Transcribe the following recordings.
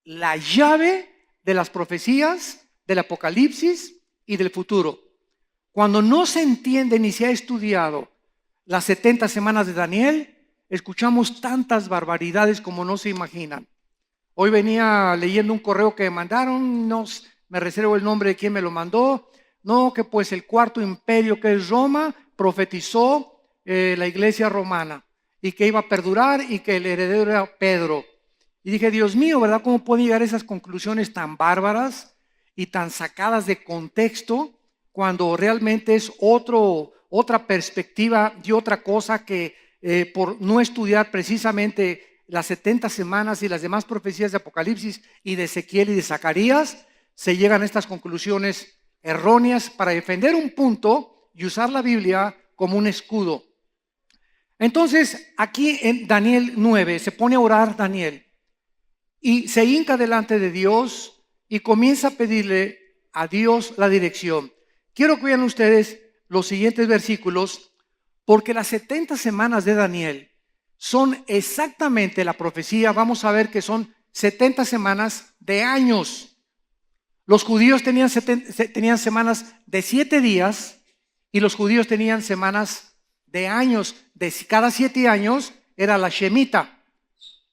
la llave de las profecías, del Apocalipsis y del futuro. Cuando no se entiende ni se ha estudiado las 70 semanas de Daniel, escuchamos tantas barbaridades como no se imaginan. Hoy venía leyendo un correo que me mandaron, me reservo el nombre de quien me lo mandó. No, que pues el cuarto imperio, que es Roma, profetizó la iglesia romana y que iba a perdurar y que el heredero era Pedro. Y dije, Dios mío, ¿verdad? ¿Cómo pueden llegar a esas conclusiones tan bárbaras y tan sacadas de contexto cuando realmente es otra perspectiva y otra cosa que por no estudiar precisamente las 70 semanas y las demás profecías de Apocalipsis y de Ezequiel y de Zacarías, se llegan a estas conclusiones erróneas para defender un punto y usar la Biblia como un escudo? Entonces, aquí en Daniel 9 se pone a orar Daniel y se hinca delante de Dios y comienza a pedirle a Dios la dirección. Quiero que vean ustedes los siguientes versículos, porque las 70 semanas de Daniel son exactamente la profecía. Vamos a ver que son 70 semanas de años. Los judíos tenían semanas de 7 días y los judíos tenían semanas de años. De cada 7 años era la Shemitah.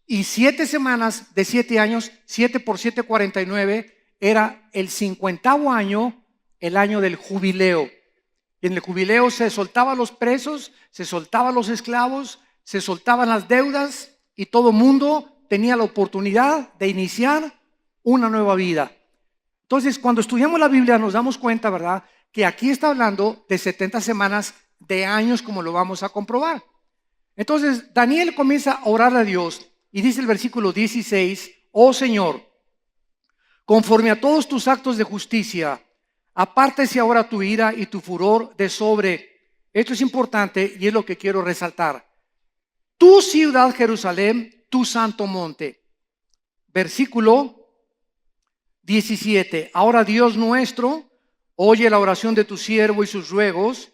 Y 7 semanas de 7 años, 7 por 7, 49, era el 50º año, el año del jubileo. Y en el jubileo se soltaban los presos, se soltaban los esclavos, se soltaban las deudas y todo mundo tenía la oportunidad de iniciar una nueva vida. Entonces, cuando estudiamos la Biblia nos damos cuenta, ¿verdad?, que aquí está hablando de 70 semanas de años, como lo vamos a comprobar. Entonces, Daniel comienza a orar a Dios y dice el versículo 16, oh Señor, conforme a todos tus actos de justicia, apártese ahora tu ira y tu furor de sobre. Esto es importante y es lo que quiero resaltar. Tu ciudad, Jerusalén, tu santo monte. Versículo 17. Ahora, Dios nuestro, oye la oración de tu siervo y sus ruegos.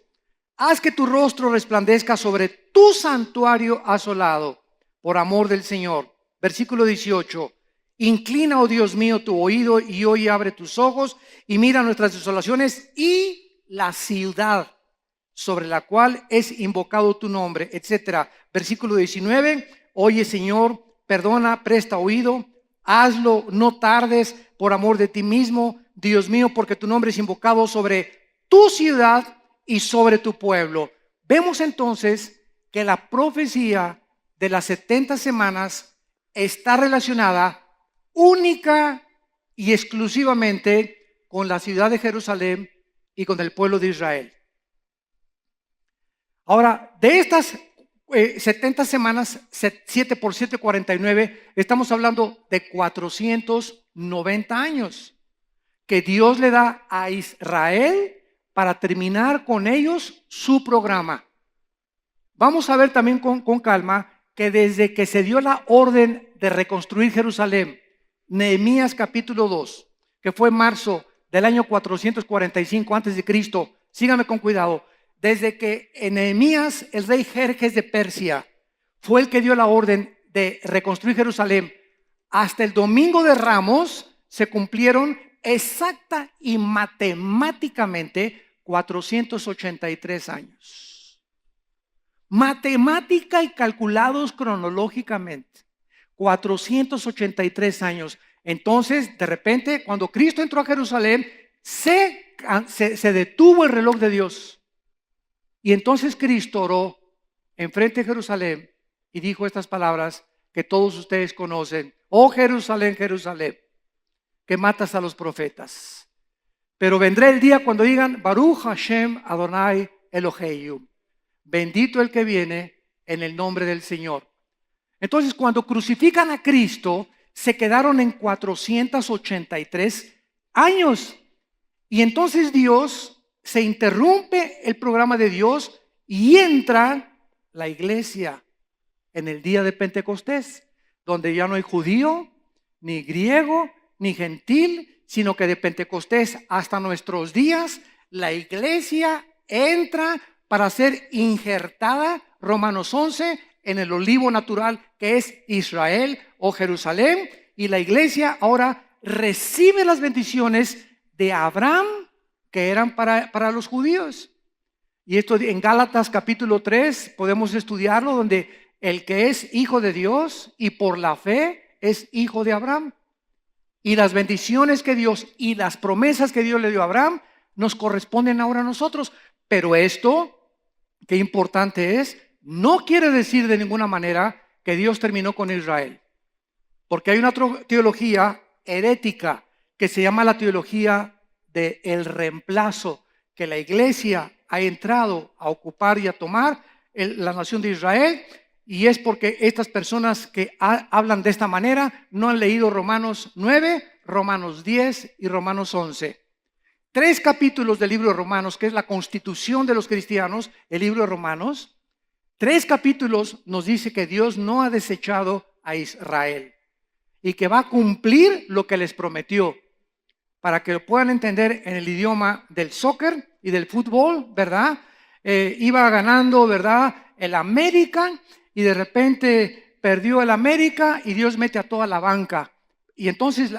Haz que tu rostro resplandezca sobre tu santuario asolado, por amor del Señor. Versículo 18. Inclina, oh Dios mío, tu oído y hoy abre tus ojos y mira nuestras desolaciones y la ciudad sobre la cual es invocado tu nombre, etc. Versículo 19. Oye, Señor, perdona, presta oído, hazlo, no tardes, por amor de ti mismo, Dios mío, porque tu nombre es invocado sobre tu ciudad y sobre tu pueblo. Vemos entonces que la profecía de las 70 semanas está relacionada única y exclusivamente con la ciudad de Jerusalén y con el pueblo de Israel. Ahora, de estas 70 semanas, 7 por 7, 49, estamos hablando de 490 años que Dios le da a Israel para terminar con ellos su programa. Vamos a ver también con calma que desde que se dio la orden de reconstruir Jerusalén, Nehemías capítulo 2, que fue en marzo del año 445 antes de Cristo, síganme con cuidado, desde que Nehemías, el rey Jerjes de Persia, fue el que dio la orden de reconstruir Jerusalén, hasta el domingo de Ramos se cumplieron exacta y matemáticamente 483 años. Matemática y calculados cronológicamente, 483 años. Entonces, de repente, cuando Cristo entró a Jerusalén, se detuvo el reloj de Dios. Y entonces Cristo oró enfrente de Jerusalén y dijo estas palabras que todos ustedes conocen. Oh Jerusalén, Jerusalén, que matas a los profetas. Pero vendrá el día cuando digan, Baruch Hashem Adonai Eloheinu. Bendito el que viene en el nombre del Señor. Entonces, cuando crucifican a Cristo, se quedaron en 483 años. Y entonces Dios se interrumpe el programa de Dios y entra la iglesia en el día de Pentecostés, donde ya no hay judío, ni griego, ni gentil, sino que de Pentecostés hasta nuestros días, la iglesia entra para ser injertada, Romanos 11, en el olivo natural que es Israel o Jerusalén, Y la iglesia ahora recibe las bendiciones de Abraham que eran para los judíos. Y esto en Gálatas capítulo 3 podemos estudiarlo, donde el que es hijo de Dios y por la fe es hijo de Abraham. Y las bendiciones que Dios y las promesas que Dios le dio a Abraham nos corresponden ahora a nosotros. Pero esto, qué importante es, no quiere decir de ninguna manera que Dios terminó con Israel. Porque hay una teología herética que se llama la teología del reemplazo, que la iglesia ha entrado a ocupar y a tomar la nación de Israel, y es porque estas personas que hablan de esta manera no han leído Romanos 9, Romanos 10 y Romanos 11. 3 capítulos del libro de Romanos, que es la constitución de los cristianos, el libro de Romanos. 3 capítulos nos dice que Dios no ha desechado a Israel y que va a cumplir lo que les prometió. Para que lo puedan entender en el idioma del soccer y del fútbol, ¿verdad? Iba ganando, ¿verdad? El América, y de repente perdió el América y Dios mete a toda la banca. Y entonces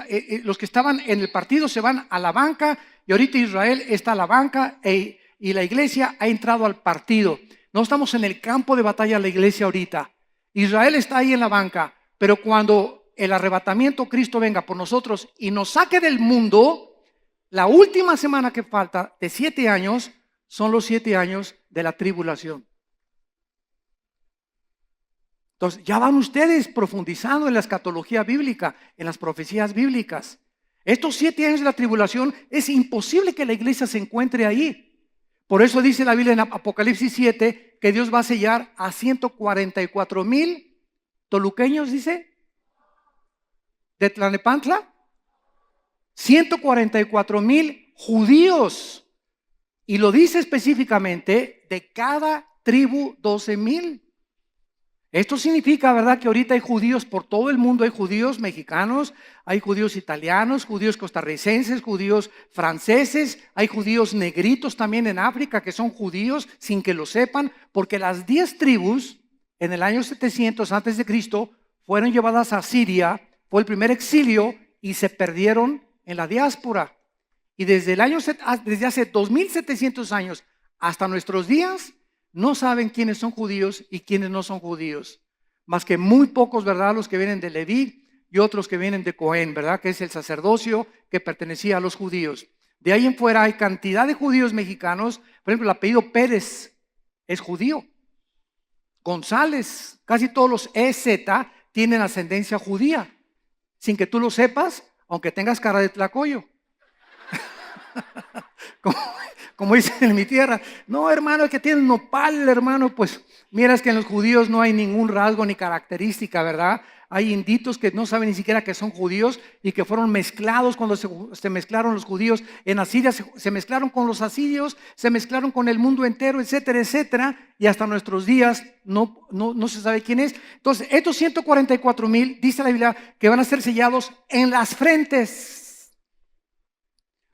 los que estaban en el partido se van a la banca, y ahorita Israel está a la banca y la iglesia ha entrado al partido. No estamos en el campo de batalla la iglesia ahorita. Israel está ahí en la banca, pero cuando el arrebatamiento Cristo venga por nosotros y nos saque del mundo, la última semana que falta de 7 años son los 7 años de la tribulación. Entonces ya van ustedes profundizando en la escatología bíblica, en las profecías bíblicas. Estos 7 años de la tribulación es imposible que la iglesia se encuentre ahí. Por eso dice la Biblia en Apocalipsis 7 que Dios va a sellar a 144,000 toluqueños, dice, de Tlalnepantla, 144,000 judíos, y lo dice específicamente de cada tribu 12,000. Esto significa, ¿verdad?, que ahorita hay judíos por todo el mundo. Hay judíos mexicanos, hay judíos italianos, judíos costarricenses, judíos franceses, hay judíos negritos también en África que son judíos sin que lo sepan, porque las 10 tribus en el año 700 antes de Cristo fueron llevadas a Siria, fue el primer exilio y se perdieron en la diáspora. Y desde hace 2700 años hasta nuestros días no saben quiénes son judíos y quiénes no son judíos, más que muy pocos, ¿verdad?, los que vienen de Leví y otros que vienen de Cohen, ¿verdad?, que es el sacerdocio que pertenecía a los judíos. De ahí en fuera hay cantidad de judíos mexicanos. Por ejemplo, el apellido Pérez es judío. González, casi todos los EZ tienen ascendencia judía, sin que tú lo sepas, aunque tengas cara de tlacoyo. Como dicen en mi tierra, no, hermano, es que tienen nopal, hermano. Pues miras que en los judíos no hay ningún rasgo ni característica, ¿verdad? Hay inditos que no saben ni siquiera que son judíos y que fueron mezclados cuando se mezclaron los judíos en Asiria, se mezclaron con los asirios, se mezclaron con el mundo entero, etcétera, etcétera, y hasta nuestros días no se sabe quién es. Entonces, estos 144,000, dice la Biblia, que van a ser sellados en las frentes.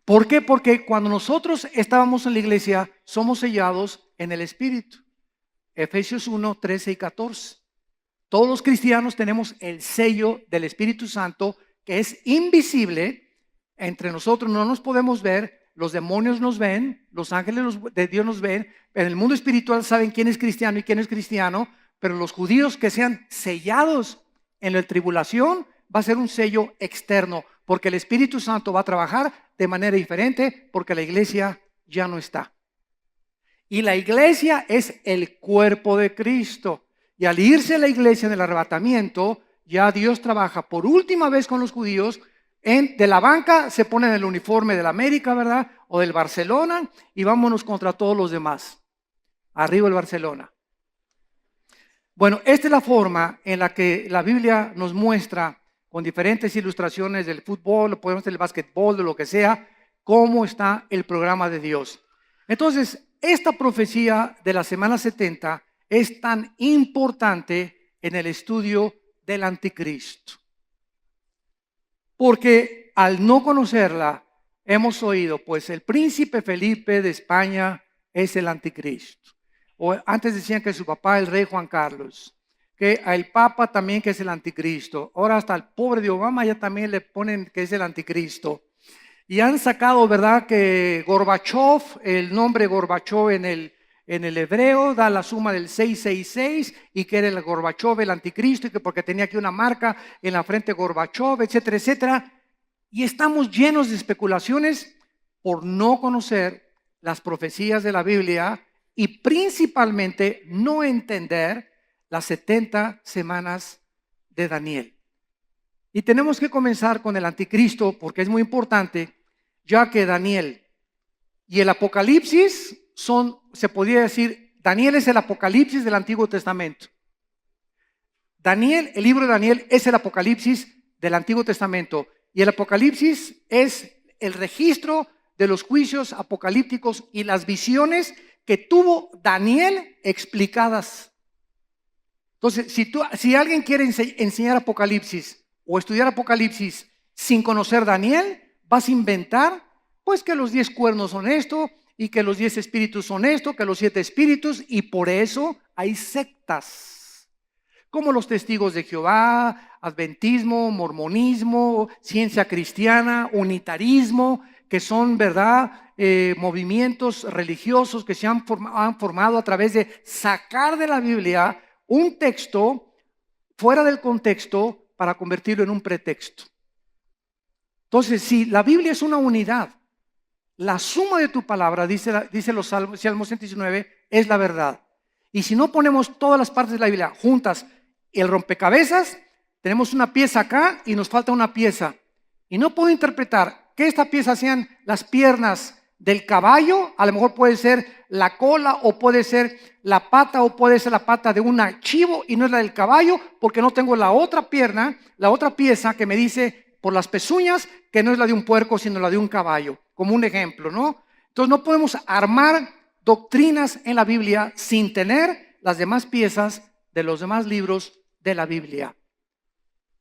¿Por qué? Porque cuando nosotros estábamos en la iglesia, somos sellados en el Espíritu. Efesios 1, 13 y 14. Todos los cristianos tenemos el sello del Espíritu Santo, que es invisible. Entre nosotros no nos podemos ver, los demonios nos ven, los ángeles de Dios nos ven. En el mundo espiritual saben quién es cristiano y quién es cristiano, pero los judíos que sean sellados en la tribulación va a ser un sello externo, porque el Espíritu Santo va a trabajar de manera diferente, porque la iglesia ya no está. Y la iglesia es el cuerpo de Cristo. Y al irse la iglesia en el arrebatamiento, ya Dios trabaja por última vez con los judíos. De la banca se ponen el uniforme del América, ¿verdad?, o del Barcelona, y vámonos contra todos los demás. Arriba el Barcelona. Bueno, esta es la forma en la que la Biblia nos muestra, con diferentes ilustraciones del fútbol, podemos del básquetbol, de lo que sea, cómo está el programa de Dios. Entonces, esta profecía de la semana 70 es tan importante en el estudio del anticristo. Porque al no conocerla, hemos oído, pues el príncipe Felipe de España es el anticristo. O antes decían que su papá, el rey Juan Carlos. que al Papa también que es el anticristo. Ahora hasta el pobre de Obama ya también le ponen que es el anticristo. Y han sacado, ¿verdad?, que Gorbachev, el nombre Gorbachev en el hebreo da la suma del 666 y que era el Gorbachev el anticristo y que porque tenía aquí una marca en la frente Gorbachev, etcétera, etcétera. Y estamos llenos de especulaciones por no conocer las profecías de la Biblia y principalmente no entender las 70 semanas de Daniel. Y tenemos que comenzar con el anticristo porque es muy importante, ya que Daniel y el Apocalipsis son, se podría decir, Daniel es el Apocalipsis del Antiguo Testamento. Daniel, el libro de Daniel es el Apocalipsis del Antiguo Testamento y el Apocalipsis es el registro de los juicios apocalípticos y las visiones que tuvo Daniel explicadas. Entonces, si alguien quiere enseñar Apocalipsis o estudiar Apocalipsis sin conocer Daniel, vas a inventar pues que los 10 cuernos son esto y que los 10 espíritus son esto, que los 7 espíritus, y por eso hay sectas como los testigos de Jehová, adventismo, mormonismo, ciencia cristiana, unitarismo, que son, ¿verdad?, movimientos religiosos que se han formado a través de sacar de la Biblia un texto fuera del contexto para convertirlo en un pretexto. Entonces, si la Biblia es una unidad, la suma de tu palabra, dice los Salmos 119, es la verdad. Y si no ponemos todas las partes de la Biblia juntas, el rompecabezas, tenemos una pieza acá y nos falta una pieza. Y no puedo interpretar que esta pieza sean las piernas del caballo, a lo mejor puede ser la cola o puede ser la pata o puede ser la pata de un chivo y no es la del caballo porque no tengo la otra pierna, la otra pieza que me dice por las pezuñas que no es la de un puerco sino la de un caballo, como un ejemplo, ¿no? Entonces no podemos armar doctrinas en la Biblia sin tener las demás piezas de los demás libros de la Biblia.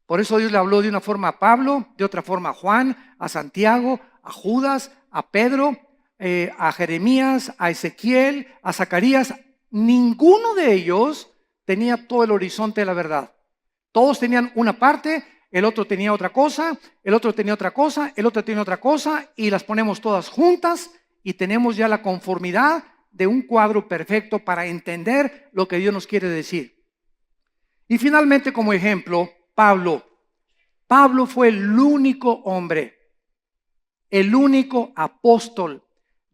Por eso Dios le habló de una forma a Pablo, de otra forma a Juan, a Santiago, a Judas, a Pedro, a Jeremías, a Ezequiel, a Zacarías. Ninguno de ellos tenía todo el horizonte de la verdad. Todos tenían una parte, el otro tenía otra cosa, el otro tenía otra cosa, el otro tenía otra cosa, y las ponemos todas juntas y tenemos ya la conformidad de un cuadro perfecto para entender lo que Dios nos quiere decir. Y finalmente, como ejemplo, Pablo. Pablo fue el único hombre, el único apóstol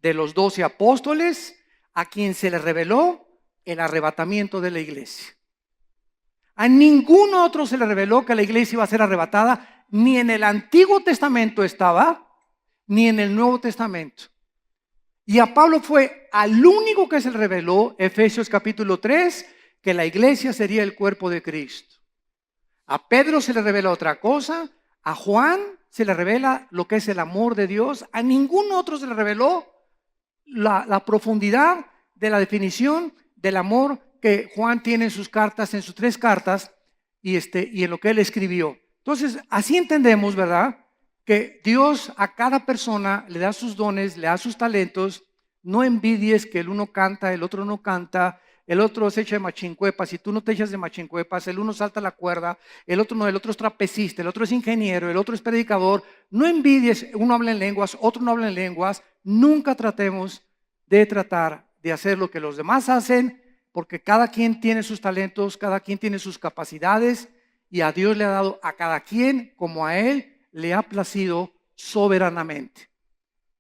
de los 12 apóstoles a quien se le reveló el arrebatamiento de la iglesia. A ningún otro se le reveló que la iglesia iba a ser arrebatada, ni en el Antiguo Testamento estaba, ni en el Nuevo Testamento. Y a Pablo fue al único que se le reveló, Efesios capítulo 3, que la iglesia sería el cuerpo de Cristo. A Pedro se le revela otra cosa, a Juan se le revela lo que es el amor de Dios, a ningún otro se le reveló la profundidad de la definición del amor que Juan tiene en sus cartas, en sus 3 cartas y en lo que él escribió. Entonces, así entendemos, ¿verdad?, que Dios a cada persona le da sus dones, le da sus talentos. No envidies que el uno canta, el otro no canta, el otro se echa de machincuepas, si tú no te echas de machincuepas, el uno salta la cuerda, el otro no, el otro es trapecista, el otro es ingeniero, el otro es predicador. No envidies, uno habla en lenguas, otro no habla en lenguas. Nunca tratemos de hacer lo que los demás hacen, porque cada quien tiene sus talentos, cada quien tiene sus capacidades y a Dios le ha dado a cada quien como a él le ha placido soberanamente.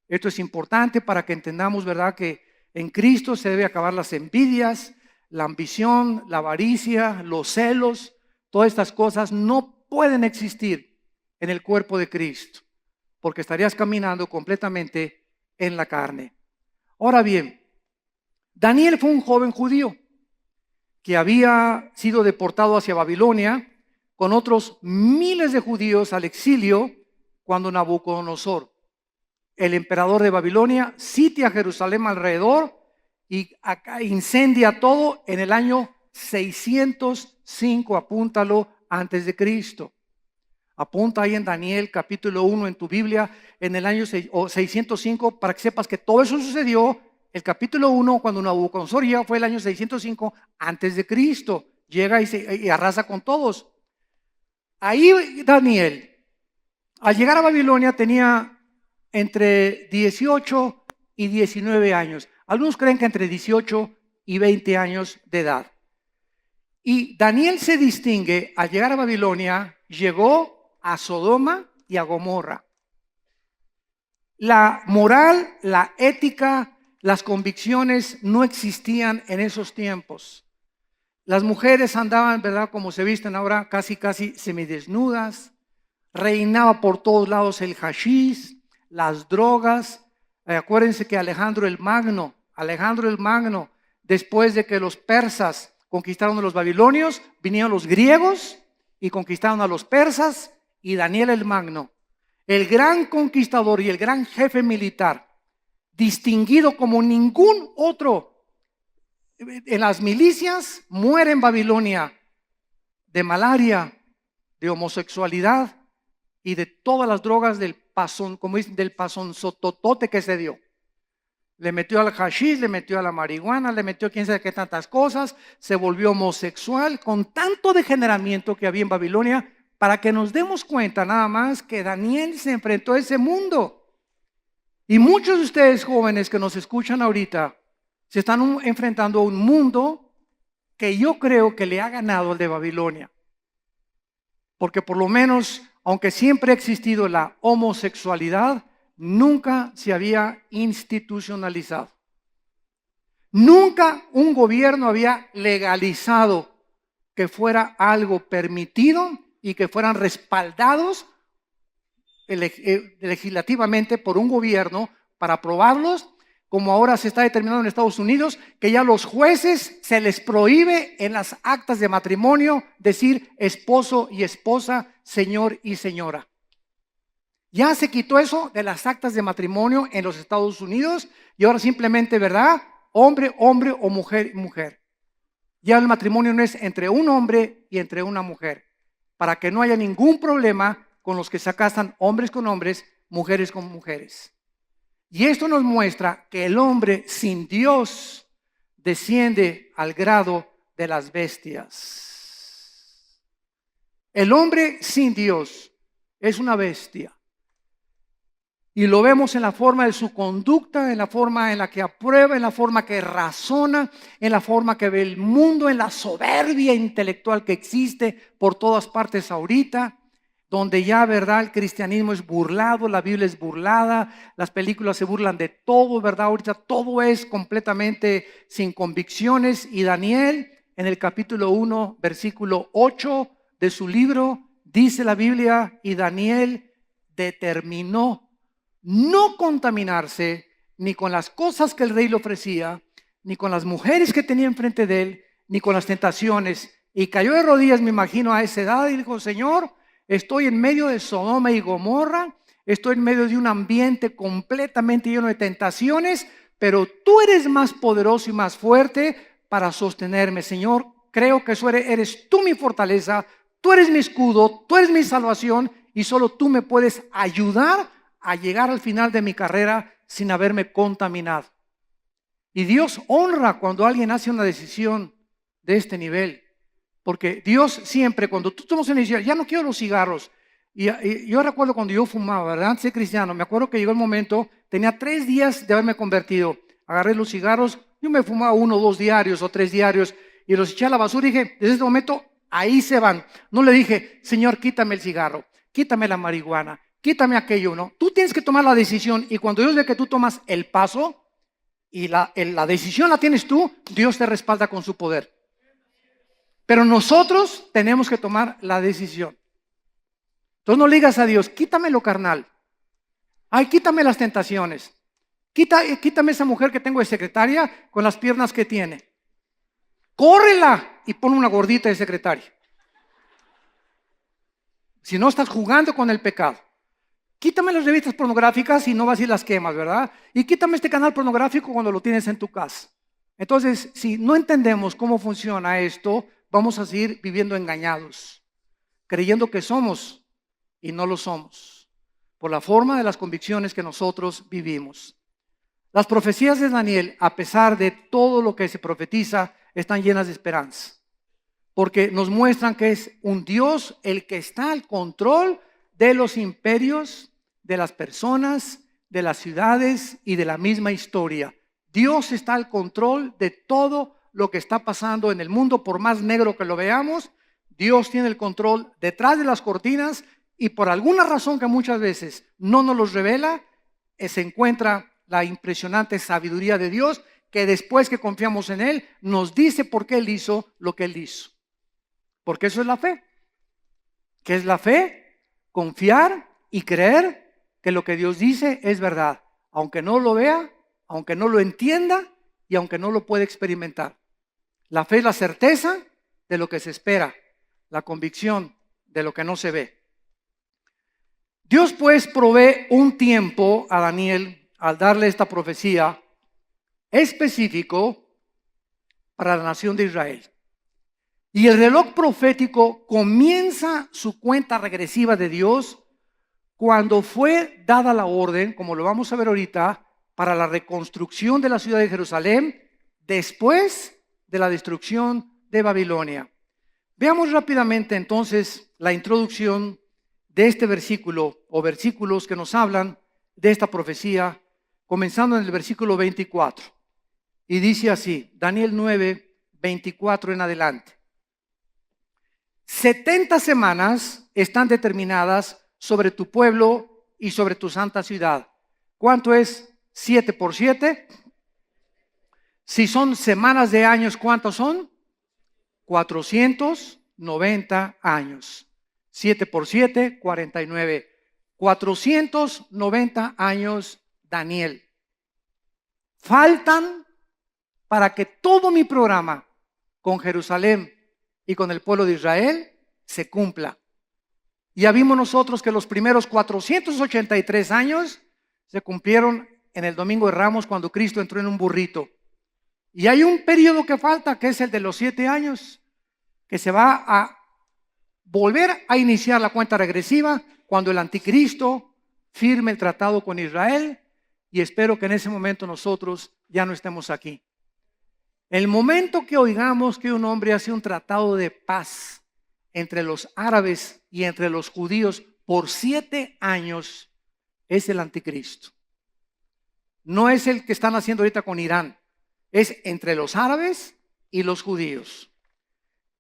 Esto es importante para que entendamos, ¿verdad?, que en Cristo se debe acabar las envidias, la ambición, la avaricia, los celos. Todas estas cosas no pueden existir en el cuerpo de Cristo, porque estarías caminando completamente en la carne. Ahora bien, Daniel fue un joven judío que había sido deportado hacia Babilonia con otros miles de judíos al exilio cuando Nabucodonosor, el emperador de Babilonia, sitia Jerusalén alrededor y incendia todo en el año 605, apúntalo, antes de Cristo. Apunta ahí en Daniel capítulo 1 en tu Biblia, en el año 605, para que sepas que todo eso sucedió, el capítulo 1, cuando Nabucodonosor ya fue el año 605 antes de Cristo. llega y arrasa con todos. Ahí Daniel, al llegar a Babilonia, tenía entre 18 y 19 años. Algunos creen que entre 18 y 20 años de edad. Y Daniel se distingue al llegar a Babilonia, llegó a Sodoma y a Gomorra. La moral, la ética, las convicciones no existían en esos tiempos. Las mujeres andaban, ¿verdad?, como se visten ahora, casi semidesnudas. Reinaba por todos lados el hashish, las drogas. Acuérdense que Alejandro el Magno, después de que los persas conquistaron a los babilonios, vinieron los griegos y conquistaron a los persas, y Daniel el Magno, el gran conquistador y el gran jefe militar, distinguido como ningún otro en las milicias, muere en Babilonia de malaria, de homosexualidad y de todas las drogas del pasón, como dicen, del pasonzototote que se dio. Le metió al hashish, le metió a la marihuana, le metió quién sabe qué tantas cosas, se volvió homosexual, con tanto degeneramiento que había en Babilonia, para que nos demos cuenta nada más que Daniel se enfrentó a ese mundo. Y muchos de ustedes jóvenes que nos escuchan ahorita se están enfrentando a un mundo que yo creo que le ha ganado el de Babilonia. Porque por lo menos, aunque siempre ha existido la homosexualidad, nunca se había institucionalizado. Nunca un gobierno había legalizado que fuera algo permitido y que fueran respaldados legislativamente por un gobierno para aprobarlos, como ahora se está determinando en Estados Unidos, que ya los jueces se les prohíbe en las actas de matrimonio decir esposo y esposa, señor y señora. Ya se quitó eso de las actas de matrimonio en los Estados Unidos y ahora simplemente, ¿verdad?, hombre, hombre o mujer, mujer. Ya el matrimonio no es entre un hombre y entre una mujer, para que no haya ningún problema con los que se casan hombres con hombres, mujeres con mujeres. Y esto nos muestra que el hombre sin Dios desciende al grado de las bestias. El hombre sin Dios es una bestia. Y lo vemos en la forma de su conducta, en la forma en la que aprueba, en la forma que razona, en la forma que ve el mundo, en la soberbia intelectual que existe por todas partes ahorita, donde ya, ¿verdad?, el cristianismo es burlado, la Biblia es burlada, las películas se burlan de todo, ¿verdad? Ahorita todo es completamente sin convicciones. Y Daniel, en el capítulo 1, versículo 8 de su libro, dice la Biblia, y Daniel determinó no contaminarse ni con las cosas que el rey le ofrecía, ni con las mujeres que tenía enfrente de él, ni con las tentaciones. Y cayó de rodillas, me imagino, a esa edad y dijo: Señor, estoy en medio de Sodoma y Gomorra, estoy en medio de un ambiente completamente lleno de tentaciones, pero tú eres más poderoso y más fuerte para sostenerme. Señor, creo que eres tú mi fortaleza, tú eres mi escudo, tú eres mi salvación, y solo tú me puedes ayudar a llegar al final de mi carrera sin haberme contaminado. Y Dios honra cuando alguien hace una decisión de este nivel, porque Dios siempre, cuando tú tomas una decisión, ya no quiero los cigarros. Y yo recuerdo cuando yo fumaba, ¿verdad?, antes de cristiano, me acuerdo que llegó el momento, tenía 3 días de haberme convertido, agarré los cigarros, yo me fumaba 1 o 2 diarios o 3 diarios y los eché a la basura y dije: desde este momento ahí se van. No le dije: Señor, quítame el cigarro, quítame la marihuana, quítame aquello. No, tú tienes que tomar la decisión, y cuando Dios ve que tú tomas el paso y la decisión la tienes tú, Dios te respalda con su poder. Pero nosotros tenemos que tomar la decisión. Entonces no le digas a Dios: quítame lo carnal, ay, quítame las tentaciones, quítame esa mujer que tengo de secretaria con las piernas que tiene, córrela y pon una gordita de secretaria. Si no, estás jugando con el pecado. Quítame las revistas pornográficas y no vas y las quemas, ¿verdad? Y quítame este canal pornográfico cuando lo tienes en tu casa. Entonces, si no entendemos cómo funciona esto, vamos a seguir viviendo engañados, creyendo que somos y no lo somos, por la forma de las convicciones que nosotros vivimos. Las profecías de Daniel, a pesar de todo lo que se profetiza, están llenas de esperanza. porque nos muestran que es un Dios el que está al control de los imperios, de las personas, de las ciudades y de la misma historia. Dios está al control de todo lo que está pasando en el mundo, por más negro que lo veamos. Dios tiene el control detrás de las cortinas y por alguna razón que muchas veces no nos los revela, se encuentra la impresionante sabiduría de Dios, que después que confiamos en Él, nos dice por qué Él hizo lo que Él hizo. Porque eso es la fe. ¿Qué es la fe? Confiar y creer que lo que Dios dice es verdad, aunque no lo vea, aunque no lo entienda y aunque no lo pueda experimentar. La fe es la certeza de lo que se espera, la convicción de lo que no se ve. Dios pues provee un tiempo a Daniel al darle esta profecía específico para la nación de Israel. Y el reloj profético comienza su cuenta regresiva de Dios cuando fue dada la orden, como lo vamos a ver ahorita, para la reconstrucción de la ciudad de Jerusalén después de la destrucción de Babilonia. Veamos rápidamente entonces la introducción de este versículo o versículos que nos hablan de esta profecía, comenzando en el versículo 24. Y dice así, Daniel 9, 24 en adelante. 70 semanas están determinadas sobre tu pueblo y sobre tu santa ciudad. ¿Cuánto es 7 por 7? Si son semanas de años, ¿cuántos son? 490 años. 7 por 7, 49. 490 años, Daniel. Faltan para que todo mi programa con Jerusalén y con el pueblo de Israel se cumpla. Ya vimos nosotros que los primeros 483 años se cumplieron en el Domingo de Ramos cuando Cristo entró en un burrito. Y hay un periodo que falta, que es el de los 7 años, que se va a volver a iniciar la cuenta regresiva cuando el anticristo firme el tratado con Israel, y espero que en ese momento nosotros ya no estemos aquí. El momento que oigamos que un hombre hace un tratado de paz entre los árabes y entre los judíos por 7 años, es el anticristo. No es el que están haciendo ahorita con Irán, es entre los árabes y los judíos.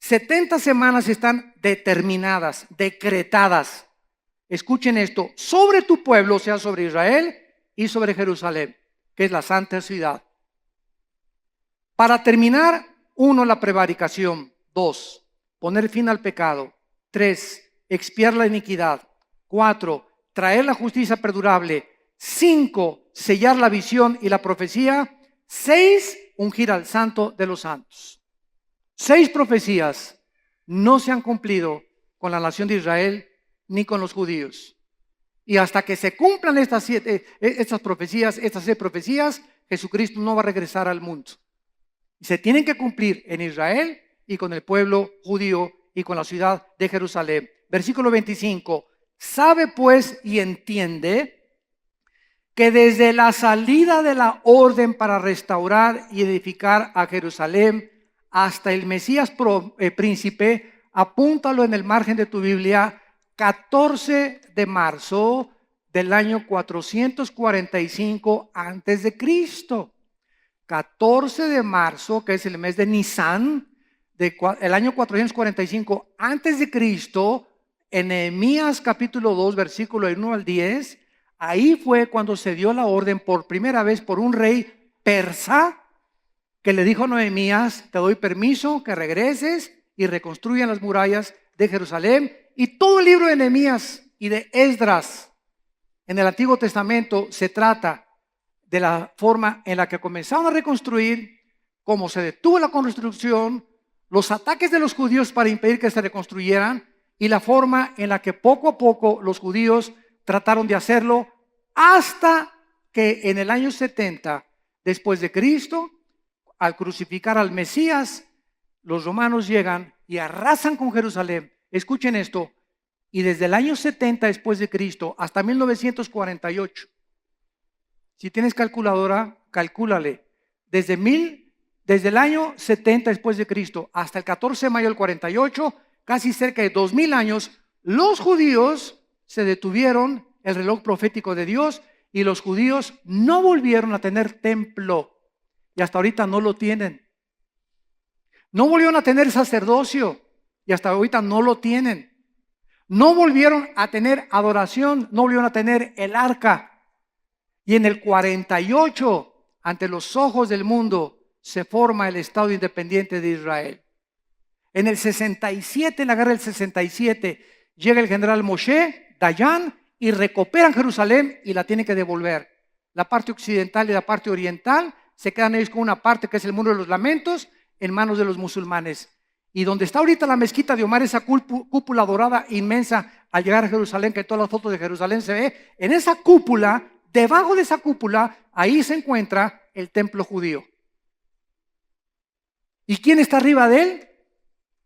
70 semanas están determinadas, decretadas. Escuchen esto, sobre tu pueblo, o sea, sobre Israel y sobre Jerusalén, que es la santa ciudad. Para terminar, 1, la prevaricación. 2, poner fin al pecado. 3, expiar la iniquidad. 4, traer la justicia perdurable. 5, sellar la visión y la profecía. 6, ungir al santo de los santos. 6 profecías no se han cumplido con la nación de Israel ni con los judíos. Y hasta que se cumplan estas 6 profecías, Jesucristo no va a regresar al mundo. Y se tienen que cumplir en Israel y con el pueblo judío y con la ciudad de Jerusalén. Versículo 25. Sabe pues y entiende que desde la salida de la orden para restaurar y edificar a Jerusalén hasta el Mesías príncipe, apúntalo en el margen de tu Biblia, 14 de marzo del año 445 antes de Cristo. 14 de marzo, que es el mes de Nisan, el año 445 antes de Cristo, en Nehemías capítulo 2, versículo 1 al 10, ahí fue cuando se dio la orden por primera vez por un rey persa, que le dijo a Nehemías, te doy permiso que regreses y reconstruyan las murallas de Jerusalén. Y todo el libro de Nehemías y de Esdras en el Antiguo Testamento se trata de la forma en la que comenzaron a reconstruir, cómo se detuvo la construcción, los ataques de los judíos para impedir que se reconstruyeran y la forma en la que poco a poco los judíos trataron de hacerlo hasta que en el año 70 después de Cristo, al crucificar al Mesías, los romanos llegan y arrasan con Jerusalén. Escuchen esto, y desde el año 70 después de Cristo hasta 1948, si tienes calculadora, calcúlale, desde Desde el año 70 después de Cristo hasta el 14 de mayo del 48, casi cerca de 2000 años, los judíos se detuvieron el reloj profético de Dios y los judíos no volvieron a tener templo y hasta ahorita no lo tienen. No volvieron a tener sacerdocio y hasta ahorita no lo tienen. No volvieron a tener adoración, no volvieron a tener el arca. Y en el 48, ante los ojos del mundo, se forma el Estado independiente de Israel. En el 67, en la guerra del 67, llega el general Moshe Dayan y recuperan Jerusalén y la tienen que devolver. La parte occidental y la parte oriental se quedan ellos con una parte que es el Muro de los Lamentos en manos de los musulmanes. Y donde está ahorita la mezquita de Omar, esa cúpula dorada inmensa al llegar a Jerusalén, que en todas las fotos de Jerusalén se ve, en esa cúpula, debajo de esa cúpula, ahí se encuentra el templo judío. ¿Y quién está arriba de él?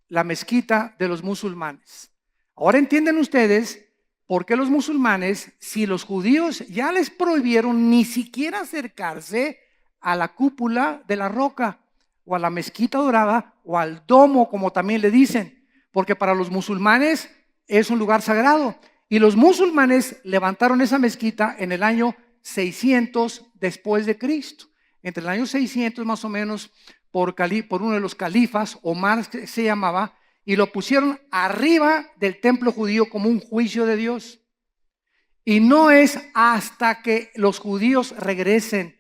La mezquita de los musulmanes. Ahora entienden ustedes por qué los musulmanes, si los judíos ya les prohibieron ni siquiera acercarse a la cúpula de la roca, o a la mezquita dorada, o al domo, como también le dicen, porque para los musulmanes es un lugar sagrado. Y los musulmanes levantaron esa mezquita en el año 600 después de Cristo. Entre el año 600 más o menos, por uno de los califas, Omar se llamaba, y lo pusieron arriba del templo judío como un juicio de Dios. Y no es hasta que los judíos regresen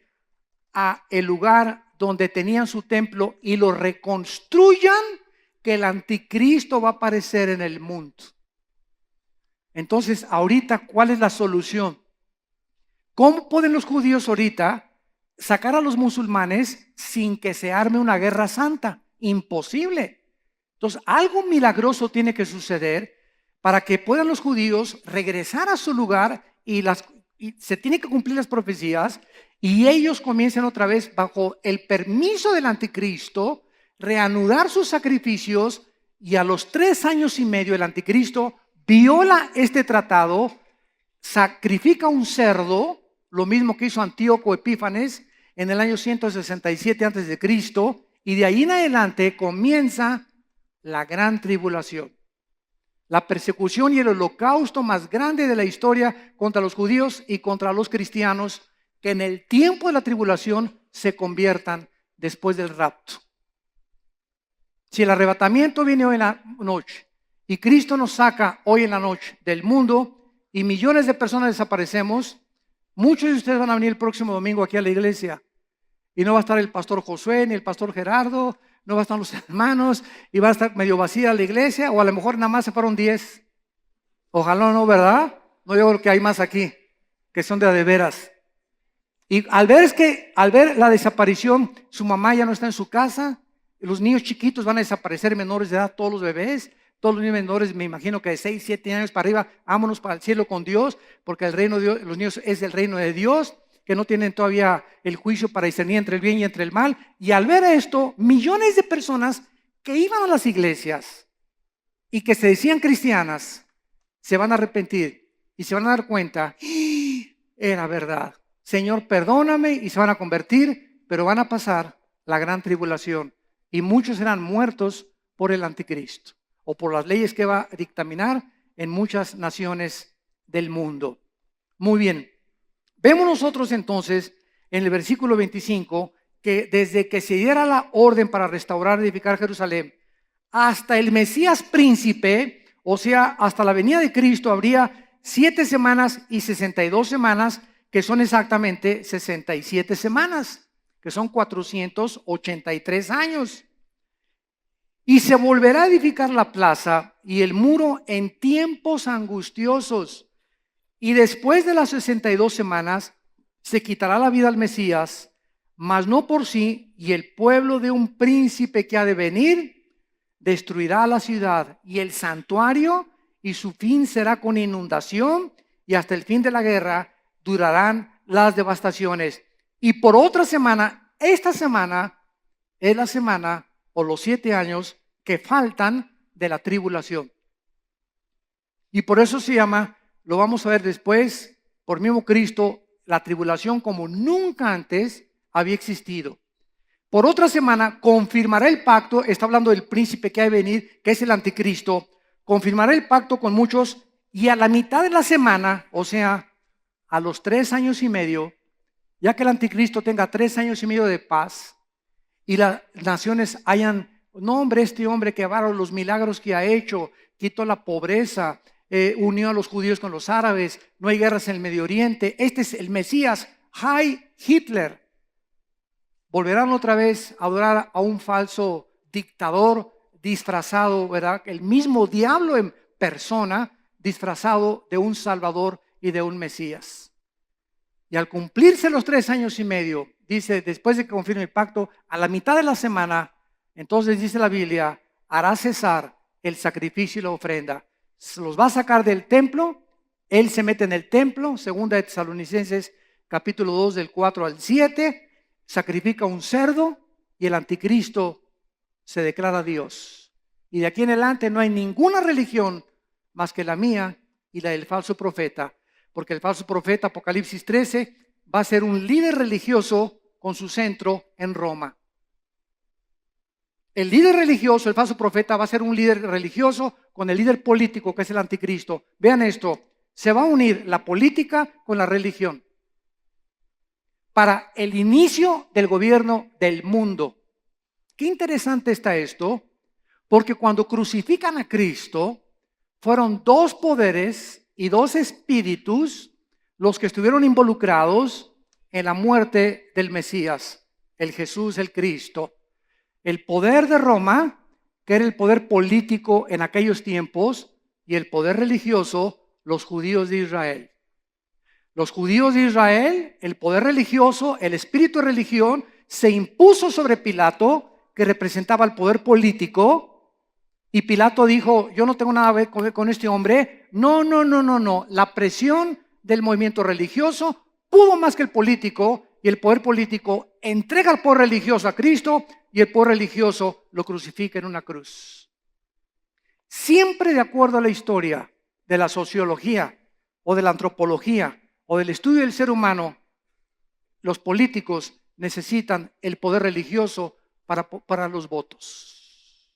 a el lugar donde tenían su templo y lo reconstruyan que el anticristo va a aparecer en el mundo. Entonces, ahorita, ¿cuál es la solución? ¿Cómo pueden los judíos ahorita sacar a los musulmanes sin que se arme una guerra santa? Imposible. Entonces, algo milagroso tiene que suceder para que puedan los judíos regresar a su lugar y se tienen que cumplir las profecías y ellos comiencen otra vez bajo el permiso del anticristo, reanudar sus sacrificios y a los 3 años y medio el anticristo viola este tratado, sacrifica un cerdo, lo mismo que hizo Antíoco Epífanes en el año 167 antes de Cristo, y de ahí en adelante comienza la gran tribulación. La persecución y el holocausto más grande de la historia contra los judíos y contra los cristianos, que en el tiempo de la tribulación se conviertan después del rapto. Si el arrebatamiento viene hoy en la noche y Cristo nos saca hoy en la noche del mundo y millones de personas desaparecemos, muchos de ustedes van a venir el próximo domingo aquí a la iglesia y no va a estar el pastor Josué ni el pastor Gerardo, no va a estar los hermanos y va a estar medio vacía la iglesia, o a lo mejor nada más se fueron 10. Ojalá no, ¿verdad? No, yo creo que hay más aquí que son de veras. Y al ver la desaparición, su mamá ya no está en su casa, los niños chiquitos van a desaparecer, menores de edad, todos los bebés, todos los niños menores, me imagino que de 6, 7 años para arriba, vámonos para el cielo con Dios, porque el reino de Dios, los niños es el reino de Dios, que no tienen todavía el juicio para discernir entre el bien y entre el mal. Y al ver esto, millones de personas que iban a las iglesias y que se decían cristianas, se van a arrepentir y se van a dar cuenta, era verdad. Señor, perdóname, y se van a convertir, pero van a pasar la gran tribulación y muchos serán muertos por el anticristo o por las leyes que va a dictaminar en muchas naciones del mundo. Muy bien, vemos nosotros entonces en el versículo 25 que desde que se diera la orden para restaurar y edificar Jerusalén hasta el Mesías príncipe, o sea, hasta la venida de Cristo, habría 7 semanas y 62 semanas, que son exactamente 67 semanas, que son 483 años. Y se volverá a edificar la plaza y el muro en tiempos angustiosos. Y después de las 62 semanas, se quitará la vida al Mesías, mas no por sí, y el pueblo de un príncipe que ha de venir destruirá la ciudad y el santuario, y su fin será con inundación, y hasta el fin de la guerra durarán las devastaciones. Y por otra semana, esta semana es la semana o los 7 años que faltan de la tribulación. Y por eso se llama, lo vamos a ver después, por mismo Cristo, la tribulación como nunca antes había existido. Por otra semana confirmará el pacto, está hablando del príncipe que ha de venir, que es el anticristo, confirmará el pacto con muchos y a la mitad de la semana, o sea, a los 3 años y medio, ya que el anticristo tenga 3 años y medio de paz y las naciones hayan, no hombre, este hombre que avaron los milagros que ha hecho, quitó la pobreza, unió a los judíos con los árabes, no hay guerras en el Medio Oriente, este es el Mesías, Heil Hitler. Volverán otra vez a adorar a un falso dictador disfrazado, ¿verdad? El mismo diablo en persona, disfrazado de un Salvador y de un Mesías. Y al cumplirse los 3 años y medio, dice, después de que confirme el pacto, a la mitad de la semana, entonces dice la Biblia, hará cesar el sacrificio y la ofrenda. Se los va a sacar del templo, él se mete en el templo, segunda de Tesalonicenses capítulo 2 del 4 al 7, sacrifica un cerdo y el anticristo se declara Dios. Y de aquí en adelante no hay ninguna religión más que la mía y la del falso profeta, porque el falso profeta, Apocalipsis 13, va a ser un líder religioso con su centro en Roma. El líder religioso, el falso profeta, va a ser un líder religioso con el líder político que es el anticristo. Vean esto, se va a unir la política con la religión para el inicio del gobierno del mundo. Qué interesante está esto, porque cuando crucifican a Cristo, fueron 2 poderes y 2 espíritus los que estuvieron involucrados en la muerte del Mesías, el Jesús, el Cristo. El poder de Roma, que era el poder político en aquellos tiempos, y el poder religioso, los judíos de Israel. Los judíos de Israel, el poder religioso, el espíritu de religión, se impuso sobre Pilato, que representaba el poder político, y Pilato dijo, yo no tengo nada que ver con este hombre. No. La presión del movimiento religioso pudo más que el político, y el poder político entrega al poder religioso a Cristo, y el poder religioso lo crucifica en una cruz. Siempre de acuerdo a la historia de la sociología o de la antropología, o del estudio del ser humano, los políticos necesitan el poder religioso para los votos.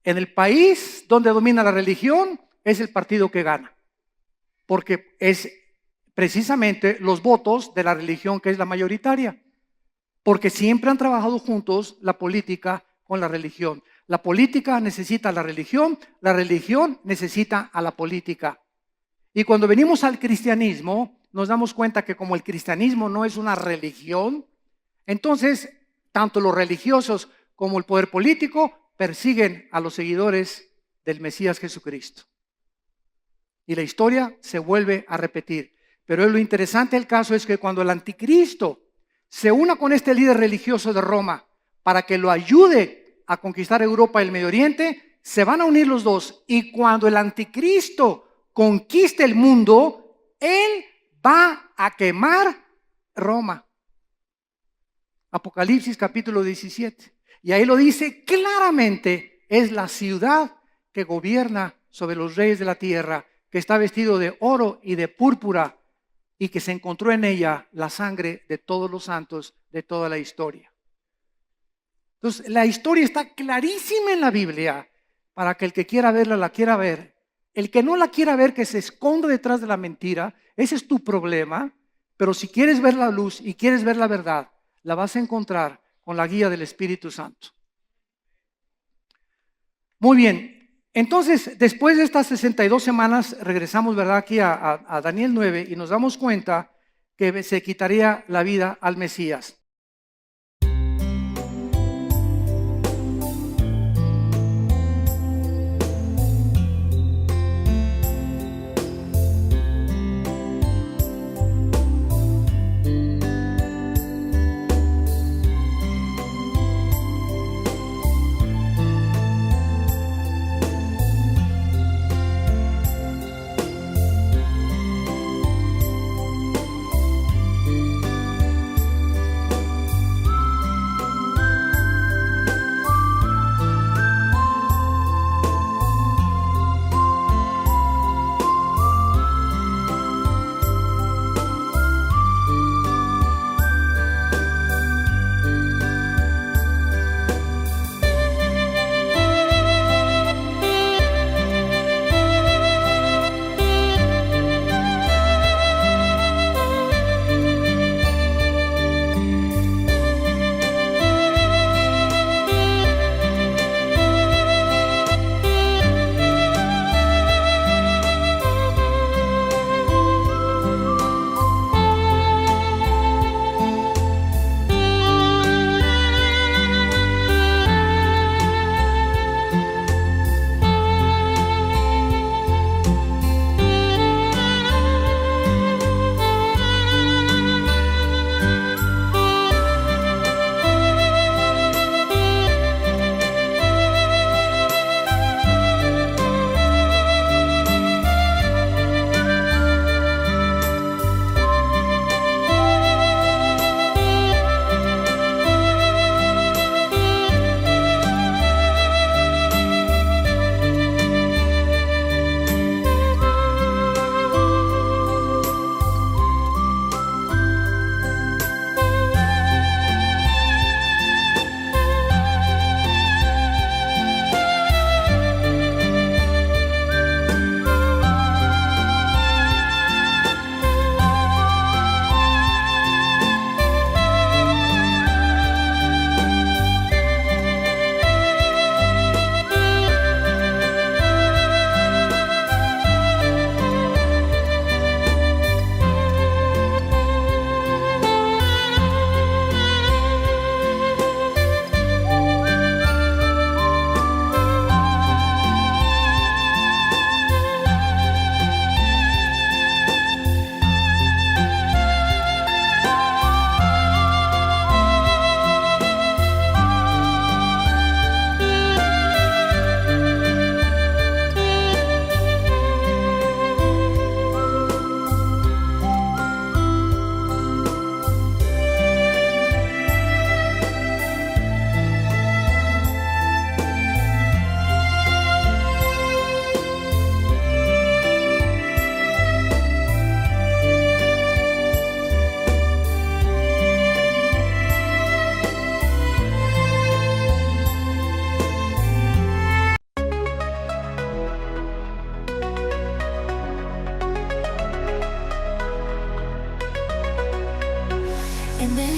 En el país donde domina la religión es el partido que gana, porque es precisamente los votos de la religión que es la mayoritaria, porque siempre han trabajado juntos la política con la religión. La política necesita a la religión necesita a la política. Y cuando venimos al cristianismo, nos damos cuenta que como el cristianismo no es una religión, entonces tanto los religiosos como el poder político persiguen a los seguidores del Mesías Jesucristo. Y la historia se vuelve a repetir. Pero lo interesante del caso es que cuando el anticristo se una con este líder religioso de Roma para que lo ayude a conquistar Europa y el Medio Oriente, se van a unir los dos. Y cuando el anticristo conquiste el mundo, él va a quemar Roma. Apocalipsis capítulo 17. Y ahí lo dice claramente, es la ciudad que gobierna sobre los reyes de la tierra, que está vestido de oro y de púrpura, y que se encontró en ella la sangre de todos los santos de toda la historia. Entonces, la historia está clarísima en la Biblia, para que el que quiera verla, la quiera ver. El que no la quiera ver, que se esconde detrás de la mentira, ese es tu problema. Pero si quieres ver la luz y quieres ver la verdad, la vas a encontrar con la guía del Espíritu Santo. Muy bien, entonces después de estas 62 semanas regresamos, ¿verdad?, aquí a Daniel 9 y nos damos cuenta que se quitaría la vida al Mesías.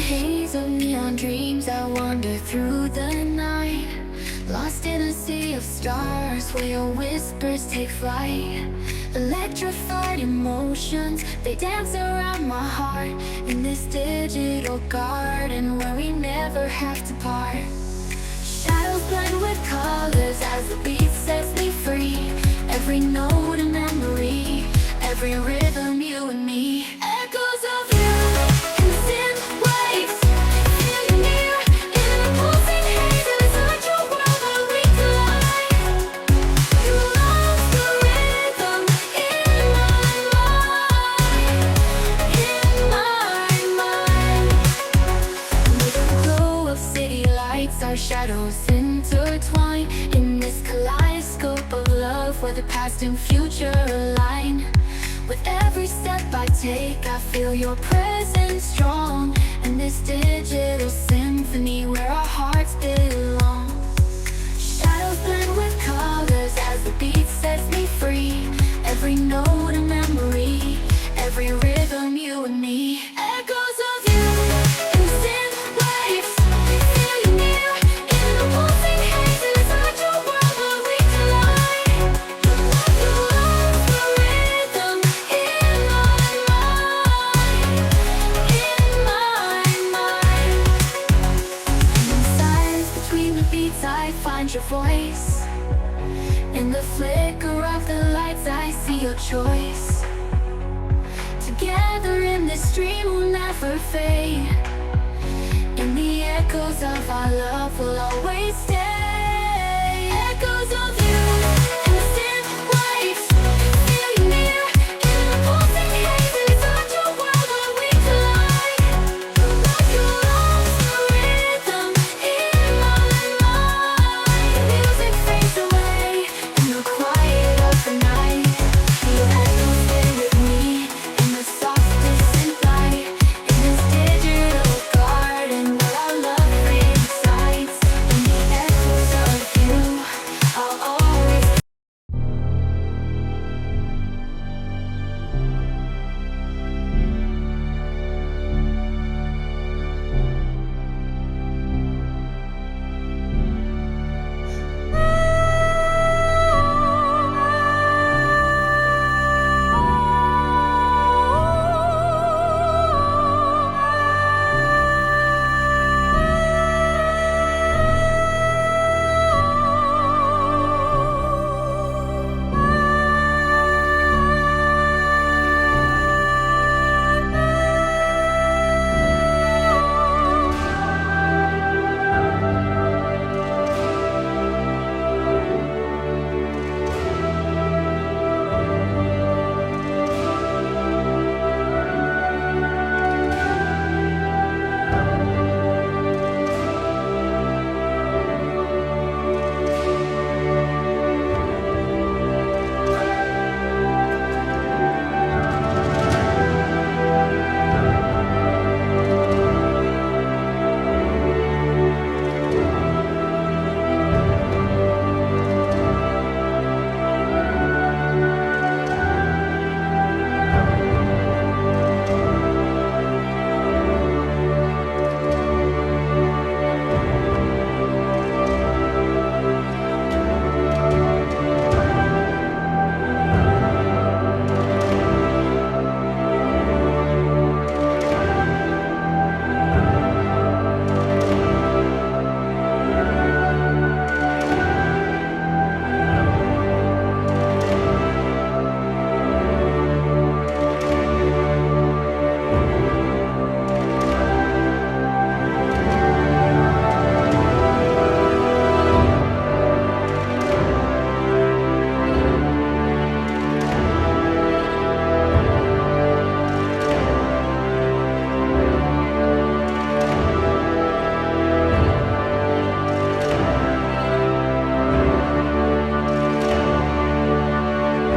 haze of neon dreams, I wander through the night, lost in a sea of stars where your whispers take flight. Electrified emotions, they dance around my heart, in this digital garden where we never have to part. Shadows blend with colors as the beat sets me free. Every note a memory, every rhythm you and me. Echoes of you in synth waves, feel you near in the pulsing haze. It's such a world where we collide. You love the rhythm in my mind, With the glow of city lights, our shadows intertwine in this kaleidoscope of love where the past and future align. With every step I take, I feel your presence strong, and this digital symphony where our hearts belong. Shadows blend with colors as the beat sets me free. Every note a memory, every rhythm you and me. Echoes of you in synth waves, feel you near in the pulsing haze. It's such a world where we collide. You love the rhythm in my mind. And in silence between the beats, I find your voice. In the flicker of the lights, I see your choice. Together in this dream we'll never fade. In the echoes of our love we'll always stay. Echoes of